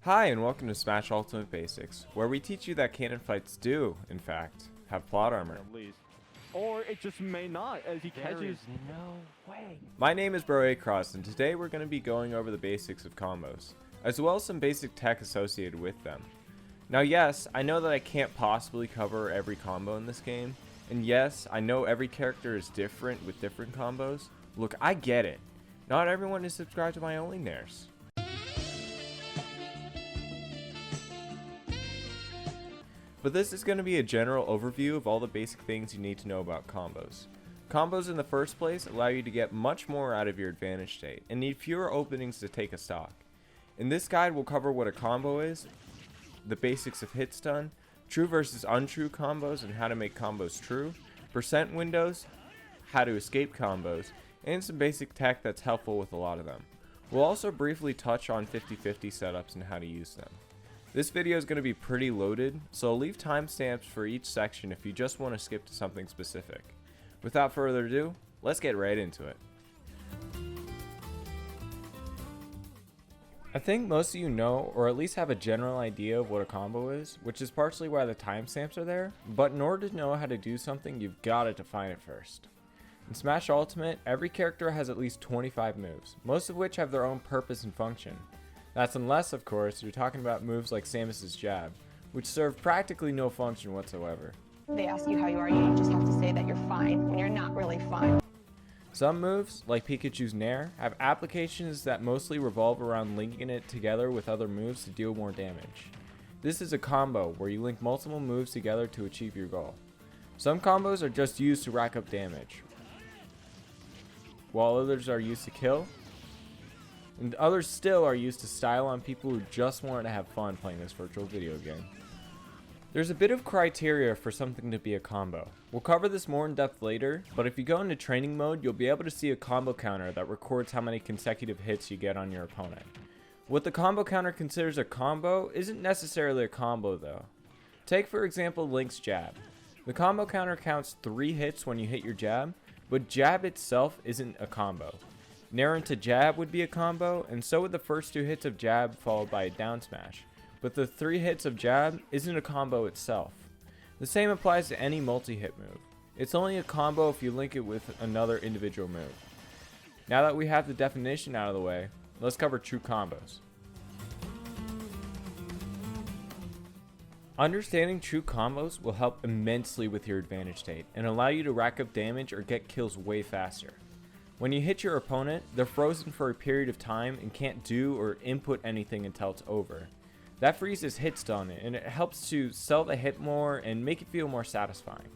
Hi and welcome to Smash Ultimate Basics, where we teach you that canon fights do, in fact, have plot armor. At least. Or it just may not, as he catches. No way. My name is Bair, and today we're going to be going over the basics of combos, as well as some basic tech associated with them. Now yes, I know that I can't possibly cover every combo in this game, and yes, I know every character is different with different combos. Look, I get it. Not everyone is subscribed to my OnlyNairs. But this is going to be a general overview of all the basic things you need to know about combos. Combos in the first place allow you to get much more out of your advantage state and need fewer openings to take a stock. In this guide we'll cover what a combo is, the basics of hit stun, true versus untrue combos and how to make combos true, percent windows, how to escape combos, and some basic tech that's helpful with a lot of them. We'll also briefly touch on 50-50 setups and how to use them. This video is going to be pretty loaded, so I'll leave timestamps for each section if you just want to skip to something specific. Without further ado, let's get right into it. I think most of you know, or at least have a general idea of what a combo is, which is partially why the timestamps are there, but in order to know how to do something, you've got to define it first. In Smash Ultimate, every character has at least 25 moves, most of which have their own purpose and function. That's unless, of course, you're talking about moves like Samus's jab, which serve practically no function whatsoever. They ask you how you are, you just have to say that you're fine when you're not really fine. Some moves, like Pikachu's Nair, have applications that mostly revolve around linking it together with other moves to deal more damage. This is a combo where you link multiple moves together to achieve your goal. Some combos are just used to rack up damage, while others are used to kill, and others still are used to style on people who just want to have fun playing this virtual video game. There's a bit of criteria for something to be a combo. We'll cover this more in depth later, but if you go into training mode, you'll be able to see a combo counter that records how many consecutive hits you get on your opponent. What the combo counter considers a combo isn't necessarily a combo though. Take for example Link's jab. The combo counter counts 3 hits when you hit your jab, but jab itself isn't a combo. Nair into jab would be a combo, and so would the first 2 hits of jab followed by a down smash. But the 3 hits of jab isn't a combo itself. The same applies to any multi-hit move. It's only a combo if you link it with another individual move. Now that we have the definition out of the way, let's cover true combos. Understanding true combos will help immensely with your advantage state and allow you to rack up damage or get kills way faster. When you hit your opponent, they're frozen for a period of time and can't do or input anything until it's over. That freezes hit stun and it helps to sell the hit more and make it feel more satisfying.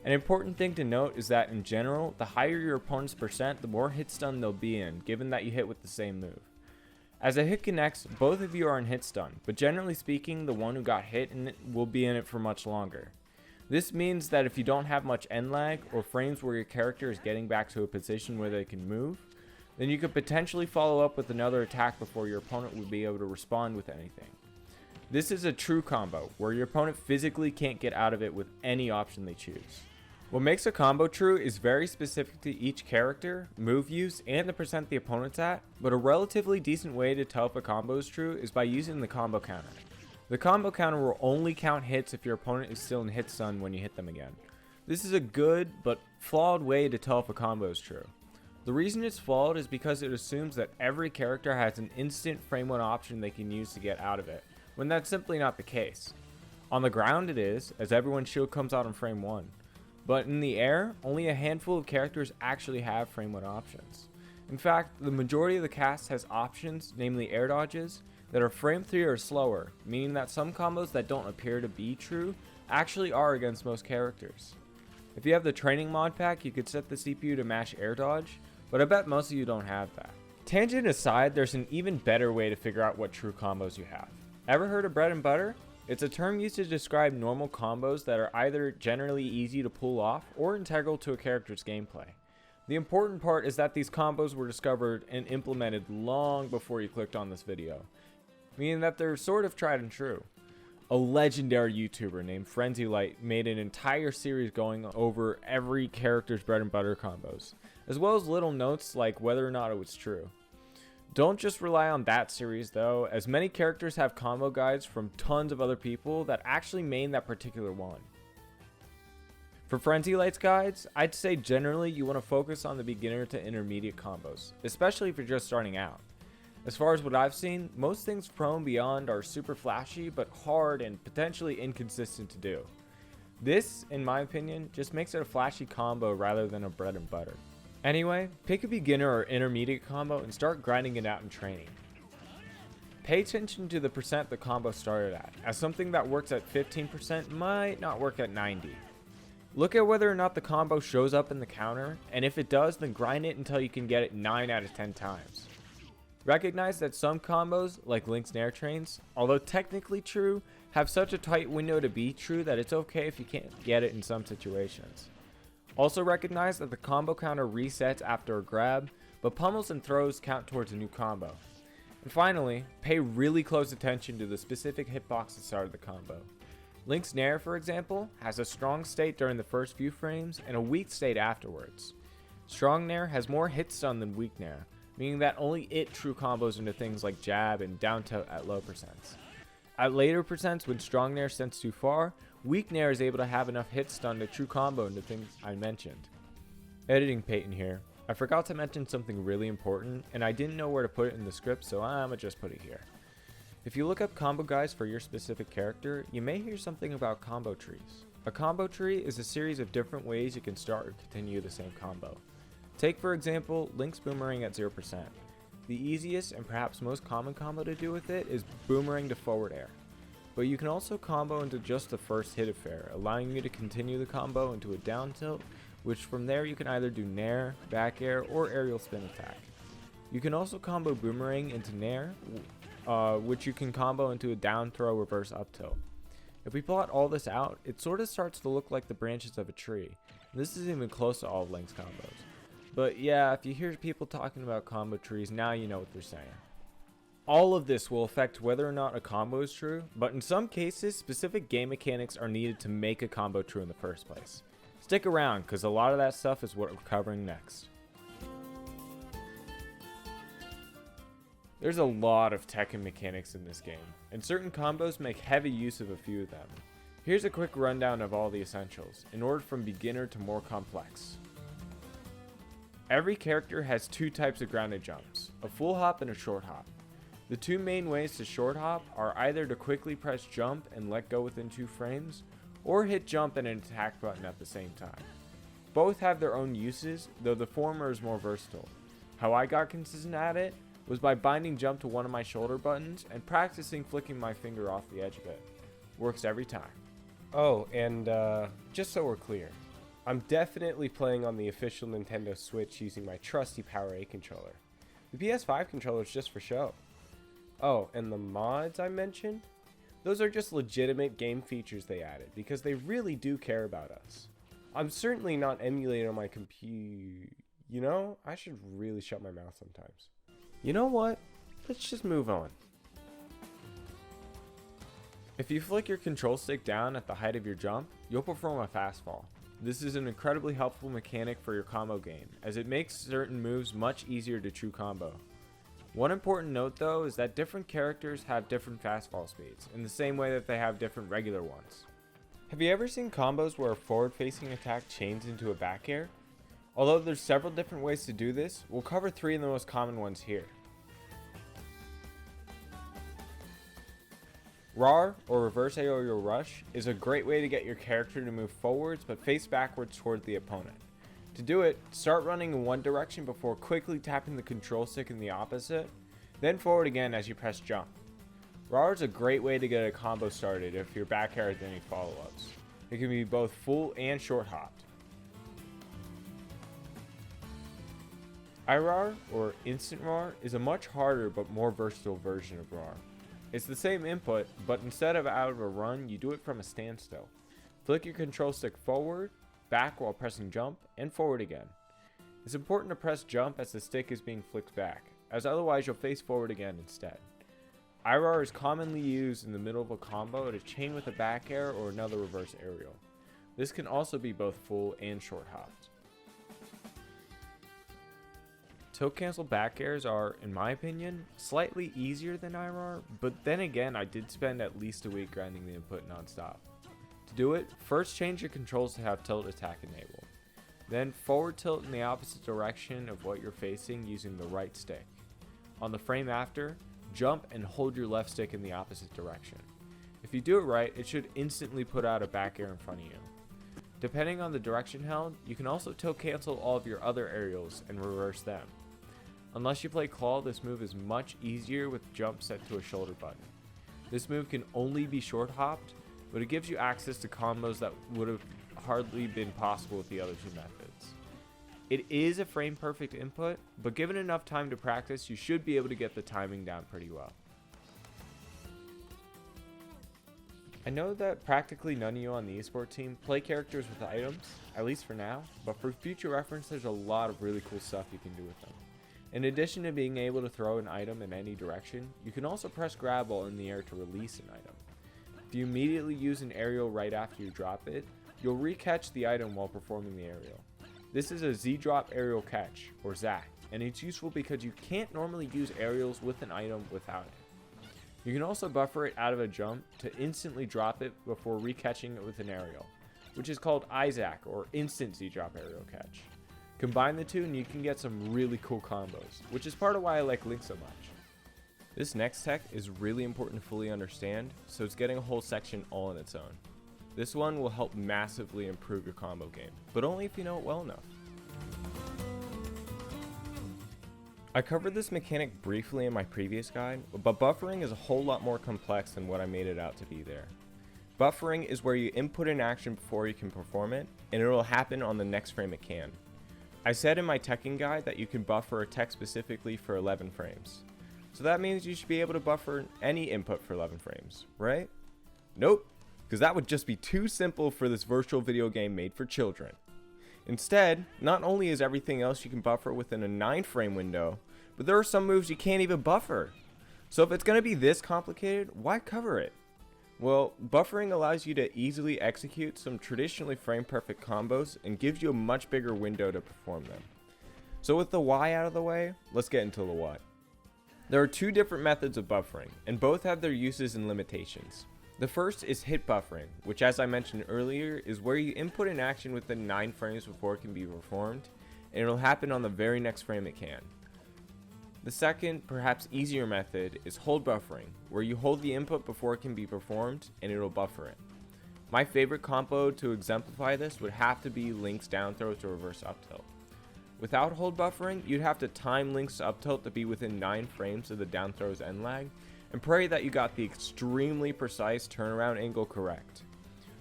An important thing to note is that in general, the higher your opponent's percent, the more hit stun they'll be in, given that you hit with the same move. As a hit connects, both of you are in hit stun, but generally speaking, the one who got hit in it will be in it for much longer. This means that if you don't have much end lag or frames where your character is getting back to a position where they can move, then you could potentially follow up with another attack before your opponent would be able to respond with anything. This is a true combo, where your opponent physically can't get out of it with any option they choose. What makes a combo true is very specific to each character, move use, and the percent the opponent's at, but a relatively decent way to tell if a combo is true is by using the combo counter. The combo counter will only count hits if your opponent is still in hit stun when you hit them again. This is a good but flawed way to tell if a combo is true. The reason it's flawed is because it assumes that every character has an instant frame 1 option they can use to get out of it, when that's simply not the case. On the ground it is, as everyone's shield comes out in frame 1. But in the air, only a handful of characters actually have frame 1 options. In fact, the majority of the cast has options, namely air dodges, that are frame 3 or slower, meaning that some combos that don't appear to be true actually are against most characters. If you have the training mod pack, you could set the CPU to mash air dodge, but I bet most of you don't have that. Tangent aside, there's an even better way to figure out what true combos you have. Ever heard of bread and butter? It's a term used to describe normal combos that are either generally easy to pull off or integral to a character's gameplay. The important part is that these combos were discovered and implemented long before you clicked on this video, meaning that they're sort of tried and true. A legendary YouTuber named FrenzyLight made an entire series going over every character's bread and butter combos, as well as little notes like whether or not it was true. Don't just rely on that series though, as many characters have combo guides from tons of other people that actually main that particular one. For Frenzy Light's guides, I'd say generally you want to focus on the beginner to intermediate combos, especially if you're just starting out. As far as what I've seen, most things Pro and beyond are super flashy but hard and potentially inconsistent to do. This, in my opinion, just makes it a flashy combo rather than a bread and butter. Anyway, pick a beginner or intermediate combo and start grinding it out in training. Pay attention to the percent the combo started at, as something that works at 15% might not work at 90%. Look at whether or not the combo shows up in the counter, and if it does, then grind it until you can get it 9 out of 10 times. Recognize that some combos, like Link's Nair Trains, although technically true, have such a tight window to be true that it's okay if you can't get it in some situations. Also recognize that the combo counter resets after a grab, but pummels and throws count towards a new combo. And finally, pay really close attention to the specific hitbox that started the combo. Link's Nair, for example, has a strong state during the first few frames and a weak state afterwards. Strong Nair has more hit stun than weak Nair, meaning that only it true combos into things like jab and down tilt at low percents. At later percents, when Strong Nair sends too far, weak Nair is able to have enough hit stun to true combo into things I mentioned. Editing Peyton here. I forgot to mention something really important, and I didn't know where to put it in the script, so I'ma just put it here. If you look up combo guides for your specific character, you may hear something about combo trees. A combo tree is a series of different ways you can start or continue the same combo. Take for example, Link's Boomerang at 0%. The easiest and perhaps most common combo to do with it is Boomerang to forward air. But you can also combo into just the first hit of fair, allowing you to continue the combo into a down tilt, which from there you can either do Nair, back air, or aerial spin attack. You can also combo Boomerang into Nair, which you can combo into a down throw reverse up tilt. If we plot all this out, it sort of starts to look like the branches of a tree. And this isn't even close to all of Link's combos. But yeah, if you hear people talking about combo trees, now you know what they're saying. All of this will affect whether or not a combo is true, but in some cases, specific game mechanics are needed to make a combo true in the first place. Stick around, because a lot of that stuff is what we're covering next. There's a lot of tech and mechanics in this game, and certain combos make heavy use of a few of them. Here's a quick rundown of all the essentials, in order from beginner to more complex. Every character has two types of grounded jumps, a full hop and a short hop. The two main ways to short hop are either to quickly press jump and let go within 2 frames, or hit jump and an attack button at the same time. Both have their own uses, though the former is more versatile. How I got consistent at it was by binding jump to one of my shoulder buttons and practicing flicking my finger off the edge of it. Works every time. Oh, and just so we're clear, I'm definitely playing on the official Nintendo Switch using my trusty Power 8 controller. The PS5 controller is just for show. Oh, and the mods I mentioned? Those are just legitimate game features they added because they really do care about us. I'm certainly not emulating on my computer. You know, I should really shut my mouth sometimes. You know what? Let's just move on. If you flick your control stick down at the height of your jump, you'll perform a Fastfall. This is an incredibly helpful mechanic for your combo game, as it makes certain moves much easier to true combo. One important note though is that different characters have different Fastfall speeds, in the same way that they have different regular ones. Have you ever seen combos where a forward-facing attack chains into a back air? Although there's several different ways to do this, we'll cover 3 of the most common ones here. RAR, or Reverse Aerial Rush, is a great way to get your character to move forwards but face backwards toward the opponent. To do it, start running in one direction before quickly tapping the control stick in the opposite, then forward again as you press jump. RAR is a great way to get a combo started if your back air has any follow-ups. It can be both full and short hopped. IRAR, or Instant RAR, is a much harder but more versatile version of RAR. It's the same input, but instead of out of a run, you do it from a standstill. Flick your control stick forward, back while pressing jump, and forward again. It's important to press jump as the stick is being flicked back, as otherwise you'll face forward again instead. IRAR is commonly used in the middle of a combo to chain with a back air or another reverse aerial. This can also be both full and short hopped. Tilt cancel back airs are, in my opinion, slightly easier than IRAR, but then again I did spend at least a week grinding the input non-stop. To do it, first change your controls to have tilt attack enabled. Then forward tilt in the opposite direction of what you're facing using the right stick. On the frame after, jump and hold your left stick in the opposite direction. If you do it right, it should instantly put out a back air in front of you. Depending on the direction held, you can also tilt cancel all of your other aerials and reverse them. Unless you play claw, this move is much easier with jump set to a shoulder button. This move can only be short hopped, but it gives you access to combos that would have hardly been possible with the other two methods. It is a frame perfect input, but given enough time to practice, you should be able to get the timing down pretty well. I know that practically none of you on the esports team play characters with items, at least for now, but for future reference there's a lot of really cool stuff you can do with them. In addition to being able to throw an item in any direction, you can also press grab while in the air to release an item. If you immediately use an aerial right after you drop it, you'll re-catch the item while performing the aerial. This is a Z-drop aerial catch, or ZAC, and it's useful because you can't normally use aerials with an item without it. You can also buffer it out of a jump to instantly drop it before re-catching it with an aerial, which is called IZAC, or instant Z-drop aerial catch. Combine the two and you can get some really cool combos, which is part of why I like Link so much. This next tech is really important to fully understand, so it's getting a whole section all on its own. This one will help massively improve your combo game, but only if you know it well enough. I covered this mechanic briefly in my previous guide, but buffering is a whole lot more complex than what I made it out to be there. Buffering is where you input an action before you can perform it, and it will happen on the next frame it can. I said in my teching guide that you can buffer a tech specifically for 11 frames. So that means you should be able to buffer any input for 11 frames, right? Nope, because that would just be too simple for this virtual video game made for children. Instead, not only is everything else you can buffer within a 9-frame window, but there are some moves you can't even buffer. So if it's going to be this complicated, why cover it? Well, buffering allows you to easily execute some traditionally frame-perfect combos and gives you a much bigger window to perform them. So with the why out of the way, let's get into the what. There are two different methods of buffering, and both have their uses and limitations. The first is hit buffering, which as I mentioned earlier is where you input an action within 9 frames before it can be performed, and it'll happen on the very next frame it can. The second, perhaps easier method is hold buffering, where you hold the input before it can be performed and it'll buffer it. My favorite combo to exemplify this would have to be Link's down throw to reverse up tilt. Without hold buffering, you'd have to time Link's up tilt to be within 9 frames of the down throw's end lag, and pray that you got the extremely precise turnaround angle correct.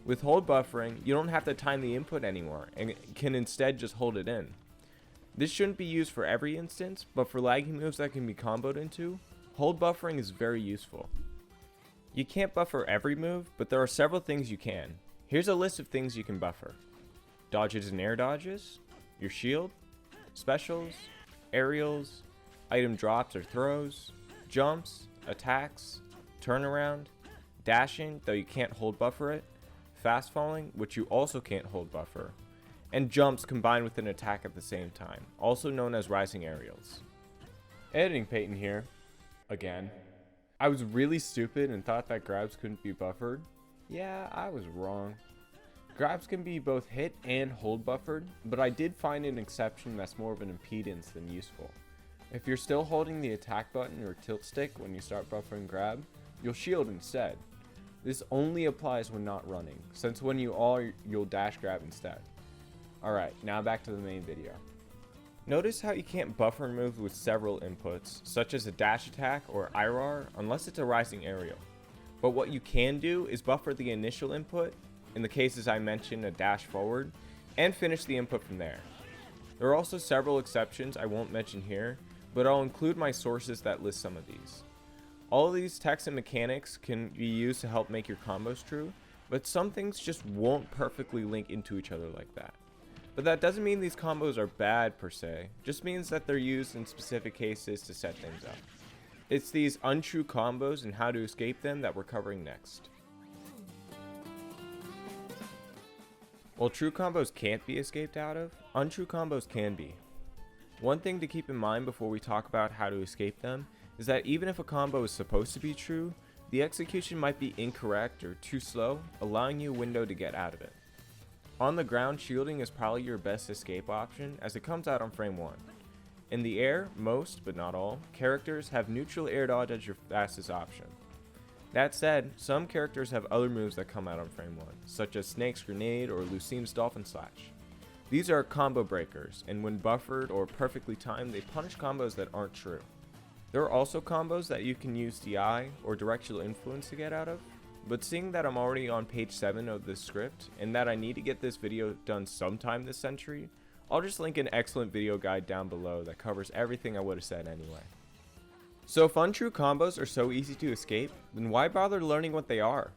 With hold buffering, you don't have to time the input anymore, and can instead just hold it in. This shouldn't be used for every instance, but for lagging moves that can be comboed into, hold buffering is very useful. You can't buffer every move, but there are several things you can. Here's a list of things you can buffer. Dodges and air dodges, your shield, specials, aerials, item drops or throws, jumps, attacks, turnaround, dashing, though you can't hold buffer it, fast falling, which you also can't hold buffer, and jumps combined with an attack at the same time, also known as rising aerials. Editing Peyton here, again. I was really stupid and thought that grabs couldn't be buffered. Yeah, I was wrong. Grabs can be both hit and hold buffered, but I did find an exception that's more of an impedance than useful. If you're still holding the attack button or tilt stick when you start buffering grab, you'll shield instead. This only applies when not running, since when you are, you'll dash grab instead. Alright, now back to the main video. Notice how you can't buffer moves with several inputs, such as a dash attack or IRAR, unless it's a rising aerial. But what you can do is buffer the initial input, in the cases I mentioned a dash forward, and finish the input from there. There are also several exceptions I won't mention here, but I'll include my sources that list some of these. All of these techs and mechanics can be used to help make your combos true, but some things just won't perfectly link into each other like that. But that doesn't mean these combos are bad per se, just means that they're used in specific cases to set things up. It's these untrue combos and how to escape them that we're covering next. While true combos can't be escaped out of, untrue combos can be. One thing to keep in mind before we talk about how to escape them is that even if a combo is supposed to be true, the execution might be incorrect or too slow, allowing you a window to get out of it. On the ground, shielding is probably your best escape option as it comes out on frame 1. In the air, most, but not all, characters have neutral air dodge as your fastest option. That said, some characters have other moves that come out on frame 1, such as Snake's Grenade or Lucine's Dolphin Slash. These are combo breakers, and when buffered or perfectly timed, they punish combos that aren't true. There are also combos that you can use DI or directional influence to get out of, but seeing that I'm already on page 7 of this script, and that I need to get this video done sometime this century, I'll just link an excellent video guide down below that covers everything I would have said anyway. So if untrue combos are so easy to escape, then why bother learning what they are?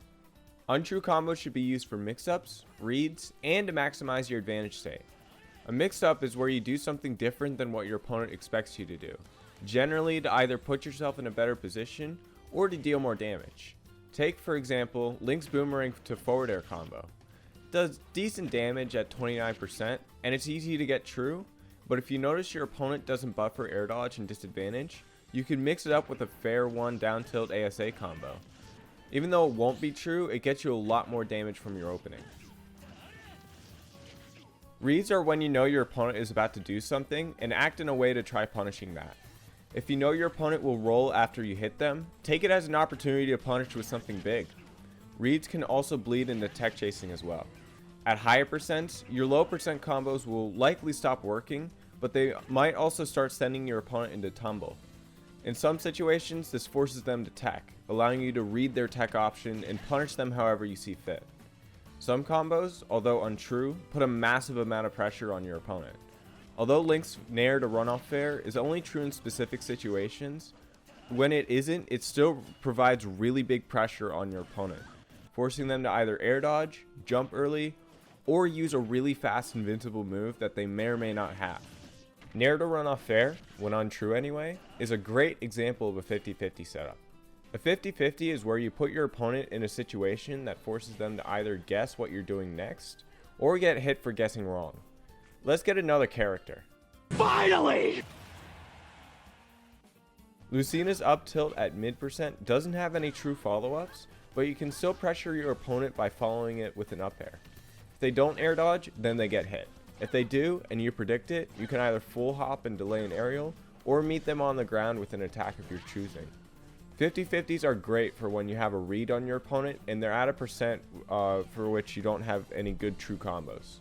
Untrue combos should be used for mix-ups, reads, and to maximize your advantage state. A mix-up is where you do something different than what your opponent expects you to do, generally to either put yourself in a better position or to deal more damage. Take for example, Link's Boomerang to forward air combo. It does decent damage at 29% and it's easy to get true, but if you notice your opponent doesn't buffer air dodge and disadvantage, you can mix it up with a fair 1 down tilt ASA combo. Even though it won't be true, it gets you a lot more damage from your opening. Reads are when you know your opponent is about to do something and act in a way to try punishing that. If you know your opponent will roll after you hit them, take it as an opportunity to punish with something big. Reads can also bleed into tech chasing as well. At higher percents, your low percent combos will likely stop working, but they might also start sending your opponent into tumble. In some situations, this forces them to tech, allowing you to read their tech option and punish them however you see fit. Some combos, although untrue, put a massive amount of pressure on your opponent. Although Link's Nair to runoff fair is only true in specific situations, when it isn't, it still provides really big pressure on your opponent, forcing them to either air dodge, jump early, or use a really fast invincible move that they may or may not have. Nair to runoff fair, when untrue anyway, is a great example of a 50-50 setup. A 50-50 is where you put your opponent in a situation that forces them to either guess what you're doing next, or get hit for guessing wrong. Let's get another character. Finally! Lucina's up tilt at mid percent doesn't have any true follow-ups, but you can still pressure your opponent by following it with an up air. If they don't air dodge, then they get hit. If they do, and you predict it, you can either full hop and delay an aerial, or meet them on the ground with an attack of your choosing. 50-50s are great for when you have a read on your opponent, and they're at a percent for which you don't have any good true combos.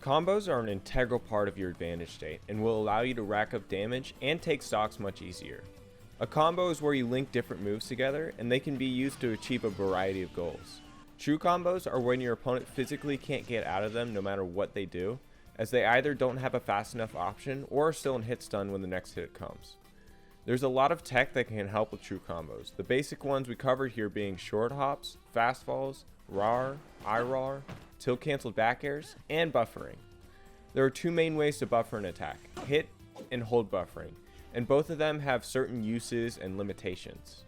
Combos are an integral part of your advantage state, and will allow you to rack up damage and take stocks much easier. A combo is where you link different moves together, and they can be used to achieve a variety of goals. True combos are when your opponent physically can't get out of them no matter what they do, as they either don't have a fast enough option or are still in hit stun when the next hit comes. There's a lot of tech that can help with true combos, the basic ones we covered here being short hops, fastfalls, RAR, IRAR, tilt cancelled back airs, and buffering. There are two main ways to buffer an attack, hit and hold buffering, and both of them have certain uses and limitations.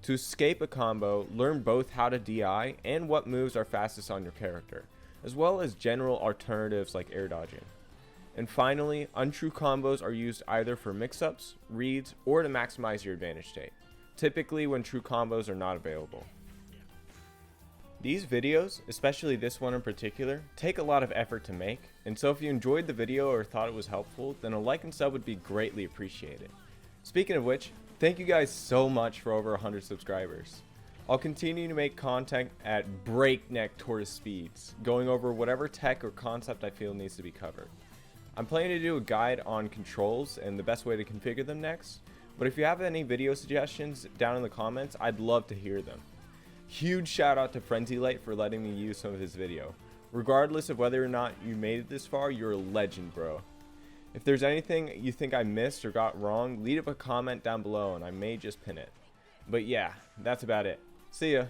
To escape a combo, learn both how to DI and what moves are fastest on your character, as well as general alternatives like air dodging. And finally, untrue combos are used either for mix-ups, reads, or to maximize your advantage state, typically when true combos are not available. These videos, especially this one in particular, take a lot of effort to make, and so if you enjoyed the video or thought it was helpful, then a like and sub would be greatly appreciated. Speaking of which, thank you guys so much for over 100 subscribers. I'll continue to make content at breakneck tortoise speeds, going over whatever tech or concept I feel needs to be covered. I'm planning to do a guide on controls and the best way to configure them next, but if you have any video suggestions down in the comments, I'd love to hear them. Huge shout out to FrenzyLight for letting me use some of his video. Regardless of whether or not you made it this far, you're a legend, bro. If there's anything you think I missed or got wrong, leave a comment down below and I may just pin it. But yeah, that's about it. See ya.